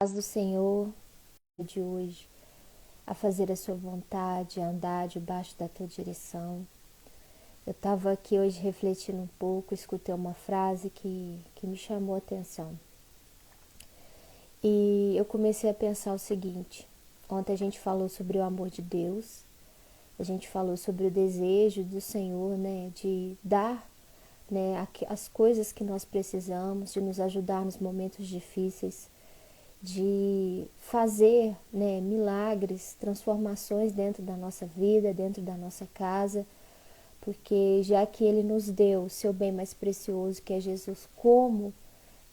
Paz do Senhor de hoje, a fazer a sua vontade, a andar debaixo da tua direção. Eu estava aqui hoje refletindo um pouco, escutei uma frase que me chamou a atenção. E eu comecei a pensar o seguinte: ontem a gente falou sobre o amor de Deus, a gente falou sobre o desejo do Senhor, de dar, as coisas que nós precisamos, de nos ajudar nos momentos difíceis, de fazer, milagres, transformações dentro da nossa vida, dentro da nossa casa, porque já que Ele nos deu o seu bem mais precioso, que é Jesus, como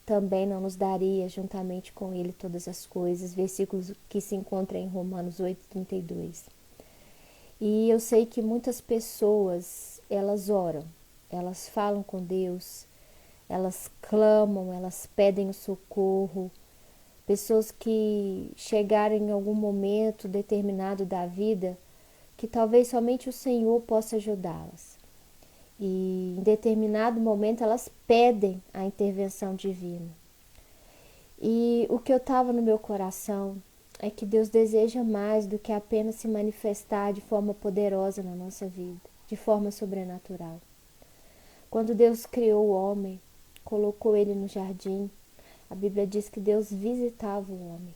também não nos daria juntamente com Ele todas as coisas, versículos que se encontram em Romanos 8:32. E eu sei que muitas pessoas, elas oram, elas falam com Deus, elas clamam, elas pedem o socorro. Pessoas que chegaram em algum momento determinado da vida que talvez somente o Senhor possa ajudá-las. E em determinado momento elas pedem a intervenção divina. E o que eu estava no meu coração é que Deus deseja mais do que apenas se manifestar de forma poderosa na nossa vida, de forma sobrenatural. Quando Deus criou o homem, colocou ele no jardim, a Bíblia diz que Deus visitava o homem.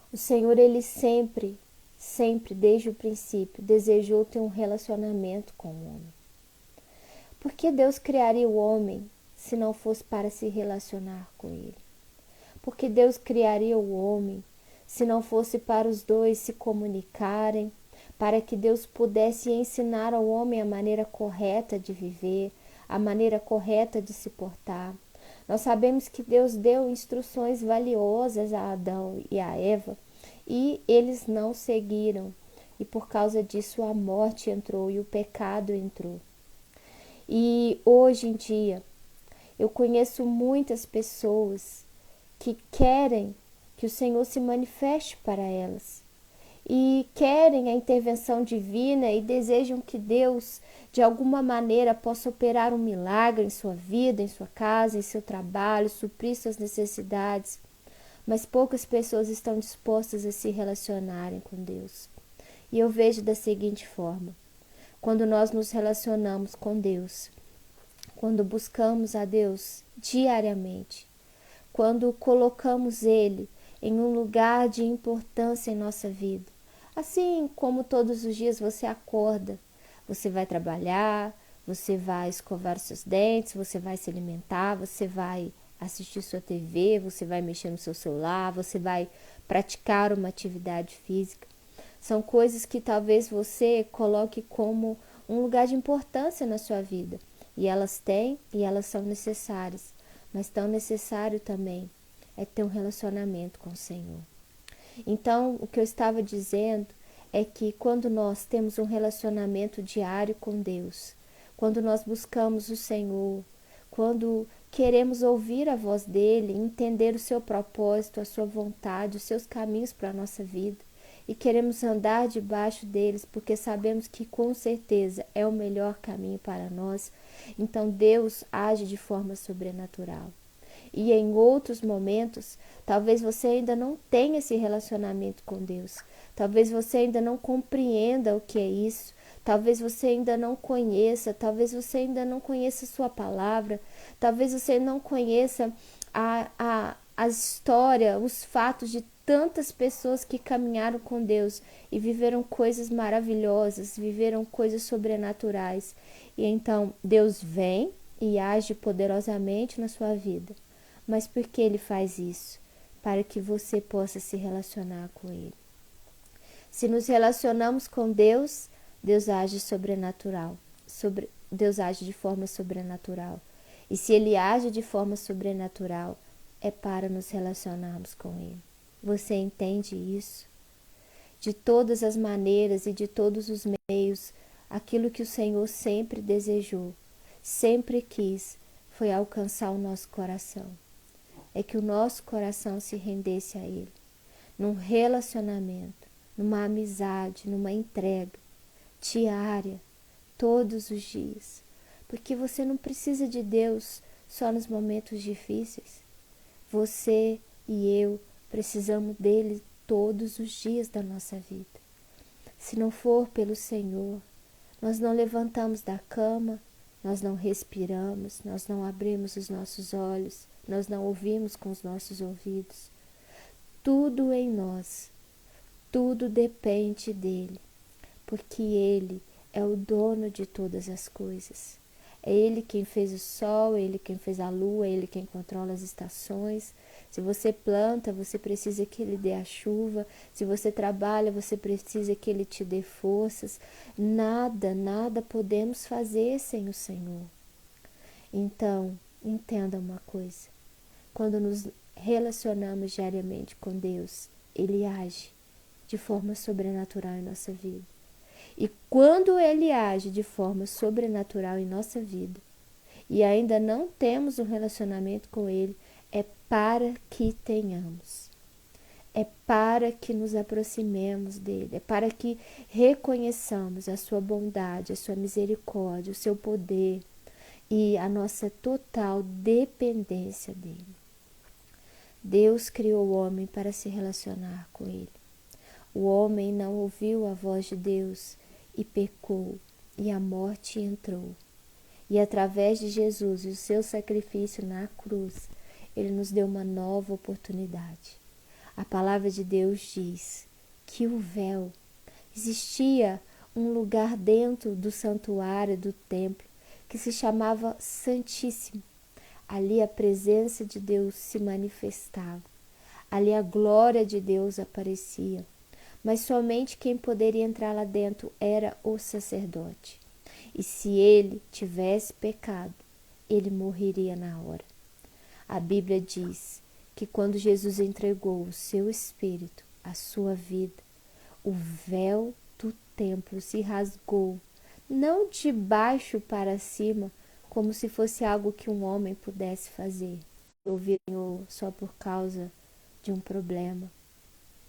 O Senhor, Ele sempre, desde o princípio, desejou ter um relacionamento com o homem. Por que Deus criaria o homem se não fosse para se relacionar com ele? Por que Deus criaria o homem se não fosse para os dois se comunicarem, para que Deus pudesse ensinar ao homem a maneira correta de viver, a maneira correta de se portar? Nós sabemos que Deus deu instruções valiosas a Adão e a Eva e eles não seguiram. E por causa disso a morte entrou e o pecado entrou. E hoje em dia eu conheço muitas pessoas que querem que o Senhor se manifeste para elas e querem a intervenção divina e desejam que Deus de alguma maneira possa operar um milagre em sua vida, em sua casa, em seu trabalho, suprir suas necessidades, mas poucas pessoas estão dispostas a se relacionarem com Deus. E eu vejo da seguinte forma: quando nós nos relacionamos com Deus, quando buscamos a Deus diariamente, quando colocamos Ele em um lugar de importância em nossa vida, assim como todos os dias você acorda, você vai trabalhar, você vai escovar os seus dentes, você vai se alimentar, você vai assistir sua TV, você vai mexer no seu celular, você vai praticar uma atividade física. São coisas que talvez você coloque como um lugar de importância na sua vida. E elas têm e elas são necessárias. Mas tão necessário também é ter um relacionamento com o Senhor. Então, o que eu estava dizendo é que quando nós temos um relacionamento diário com Deus, quando nós buscamos o Senhor, quando queremos ouvir a voz dele, entender o seu propósito, a sua vontade, os seus caminhos para a nossa vida, e queremos andar debaixo deles, porque sabemos que com certeza é o melhor caminho para nós, então Deus age de forma sobrenatural. E em outros momentos, talvez você ainda não tenha esse relacionamento com Deus. Talvez você ainda não compreenda o que é isso. Talvez você ainda não conheça. Talvez você ainda não conheça a sua palavra. Talvez você não conheça a história, os fatos de tantas pessoas que caminharam com Deus e viveram coisas maravilhosas, viveram coisas sobrenaturais. E então Deus vem e age poderosamente na sua vida. Mas por que Ele faz isso? Para que você possa se relacionar com Ele. Se nos relacionamos com Deus, Deus age sobrenatural. Deus age de forma sobrenatural. E se Ele age de forma sobrenatural, é para nos relacionarmos com Ele. Você entende isso? De todas as maneiras e de todos os meios, aquilo que o Senhor sempre desejou, sempre quis, foi alcançar o nosso coração. É que o nosso coração se rendesse a Ele, num relacionamento, numa amizade, numa entrega diária, todos os dias. Porque você não precisa de Deus só nos momentos difíceis. Você e eu Precisamos dele todos os dias da nossa vida. Se não for pelo Senhor, nós não levantamos da cama, nós não respiramos, nós não abrimos os nossos olhos, nós não ouvimos com os nossos ouvidos. Tudo em nós, tudo depende dele, porque ele é o dono de todas as coisas. É ele quem fez o sol, é ele quem fez a lua, é ele quem controla as estações. Se você planta, você precisa que ele dê a chuva. Se você trabalha, você precisa que ele te dê forças. Nada podemos fazer sem o Senhor. Então, entenda uma coisa. Quando nos relacionamos diariamente com Deus, ele age de forma sobrenatural em nossa vida. E quando ele age de forma sobrenatural em nossa vida, e ainda não temos um relacionamento com ele, é para que tenhamos. É para que nos aproximemos dele, é para que reconheçamos a sua bondade, a sua misericórdia, o seu poder e a nossa total dependência dele. Deus criou o homem para se relacionar com ele. O homem não ouviu a voz de Deus e pecou, e a morte entrou. E através de Jesus e o seu sacrifício na cruz, ele nos deu uma nova oportunidade. A palavra de Deus diz que o véu, existia um lugar dentro do santuário do templo que se chamava Santíssimo. Ali a presença de Deus se manifestava. Ali a glória de Deus aparecia. Mas somente quem poderia entrar lá dentro era o sacerdote. E se ele tivesse pecado, ele morreria na hora. A Bíblia diz que quando Jesus entregou o seu espírito, a sua vida, o véu do templo se rasgou, não de baixo para cima, como se fosse algo que um homem pudesse fazer. Ouvir o Senhor só por causa de um problema.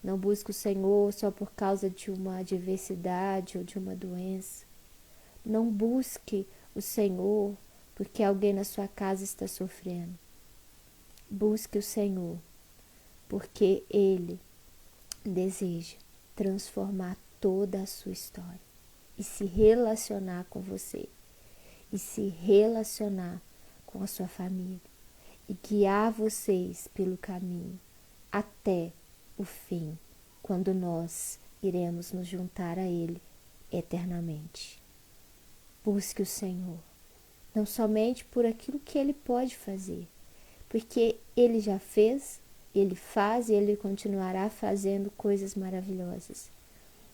Não busque o Senhor só por causa de uma adversidade ou de uma doença. Não busque o Senhor porque alguém na sua casa está sofrendo. Busque o Senhor porque Ele deseja transformar toda a sua história e se relacionar com você e se relacionar com a sua família e guiar vocês pelo caminho até o fim, quando nós iremos nos juntar a Ele eternamente. Busque o Senhor, não somente por aquilo que Ele pode fazer, porque Ele já fez, Ele faz e Ele continuará fazendo coisas maravilhosas,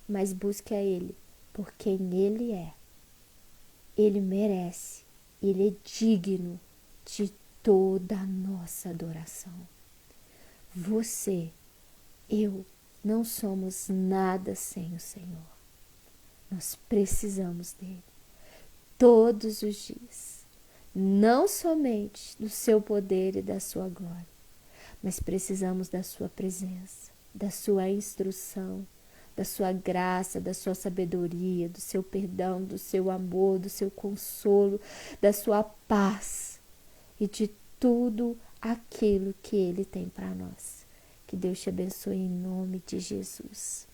mas busque a Ele por quem Ele é. Ele merece, Ele é digno de toda a nossa adoração. Você, eu, não somos nada sem o Senhor. Nós precisamos dele todos os dias. Não somente do seu poder e da sua glória, mas precisamos da sua presença, da sua instrução, da sua graça, da sua sabedoria, do seu perdão, do seu amor, do seu consolo, da sua paz e de tudo aquilo que Ele tem para nós. Que Deus te abençoe em nome de Jesus.